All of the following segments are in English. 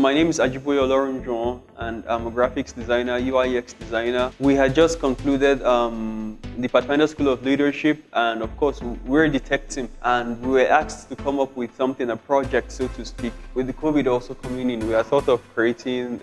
my name is Ajiboye Olorunjuwon, and I'm a graphics designer, UI/UX designer. We had just concluded Departmental School of Leadership, and of course, we're the tech team, and we were asked to come up with something, a project, so to speak. With the COVID also coming in, we had thought of creating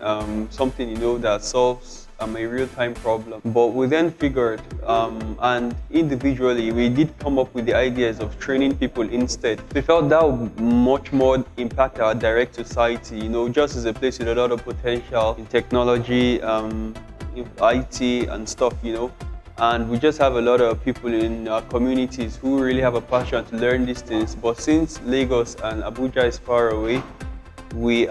something, that solves a real-time problem. But we then figured, and individually, we did come up with the ideas of training people instead. We felt that would much more impact our direct society, just as a place with a lot of potential in technology, in IT and stuff, And we just have a lot of people in our communities who really have a passion to learn these things. But since Lagos and Abuja is far away, we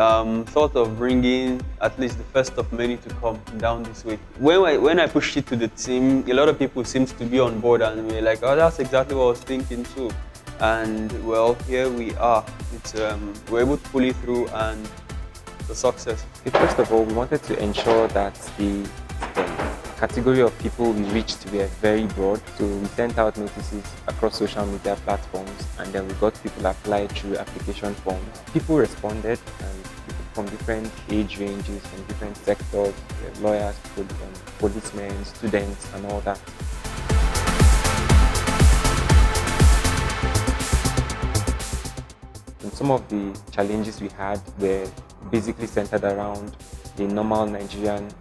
thought of bringing at least the first of many to come down this way. When I pushed it to the team, a lot of people seemed to be on board, and we were like, oh, that's exactly what I was thinking too. And well, here we are. We're able to pull it through, and it's a success. First of all, we wanted to ensure that the category of people we reached were very broad. So we sent out notices across social media platforms, and then we got people apply through application forms. People responded, and people from different age ranges and different sectors, lawyers, policemen, students, and all that. And some of the challenges we had were basically centered around the normal Nigerian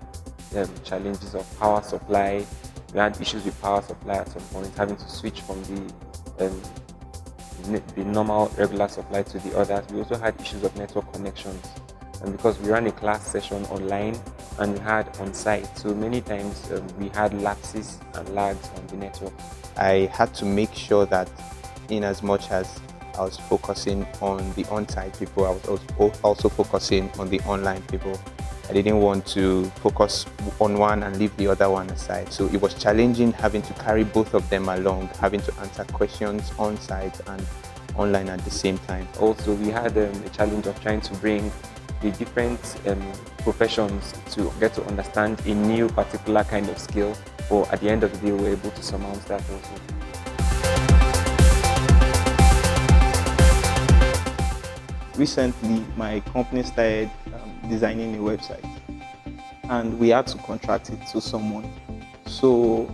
challenges of power supply. We had issues with power supply at some point, having to switch from the normal regular supply to the others. We also had issues of network connections, and because we ran a class session online and we had on site, so many times we had lapses and lags on the network. I had to make sure that in as much as I was focusing on the on-site people, I was also focusing on the online people. I didn't want to focus on one and leave the other one aside. So it was challenging having to carry both of them along, having to answer questions on site and online at the same time. Also, we had a challenge of trying to bring the different professions to get to understand a new particular kind of skill. But at the end of the day, we were able to surmount that also. Recently, my company started designing a website, and we had to contract it to someone. So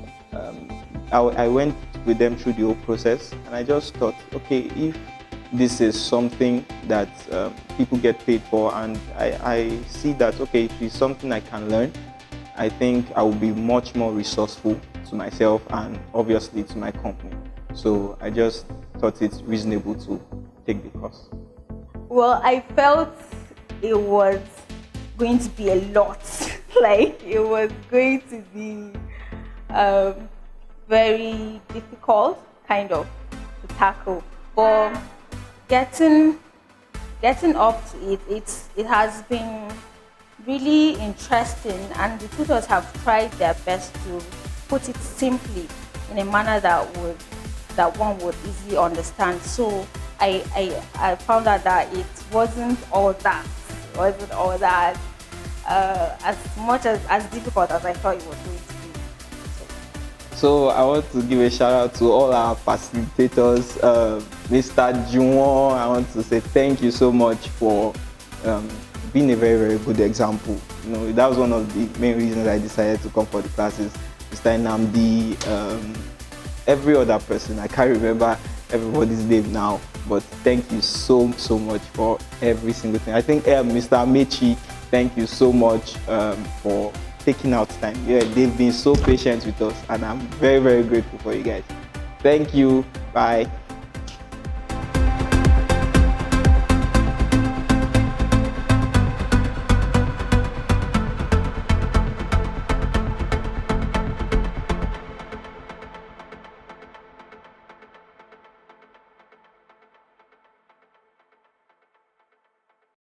I went with them through the whole process, and I just thought, okay, if this is something that people get paid for, and I see that, okay, if it's something I can learn, I think I will be much more resourceful to myself and obviously to my company. So I just thought it's reasonable to take the course. Well, I felt it was going to be a lot. Like, it was going to be very difficult, kind of, to tackle. But getting up to it has been really interesting, and the tutors have tried their best to put it simply in a manner that one would easily understand. So I found out that it wasn't all that. As much as difficult as I thought it was going to be. So I want to give a shout out to all our facilitators, Mr. Juwon. I want to say thank you so much for being a very, very good example. That was one of the main reasons I decided to come for the classes. Mr. Nnamdi, every other person, I can't remember everybody's name now, but thank you so much for every single thing. I think Mr. Amechi, thank you so much for taking out time. Yeah, they've been so patient with us, and I'm very, very grateful for you guys. Thank you. Bye.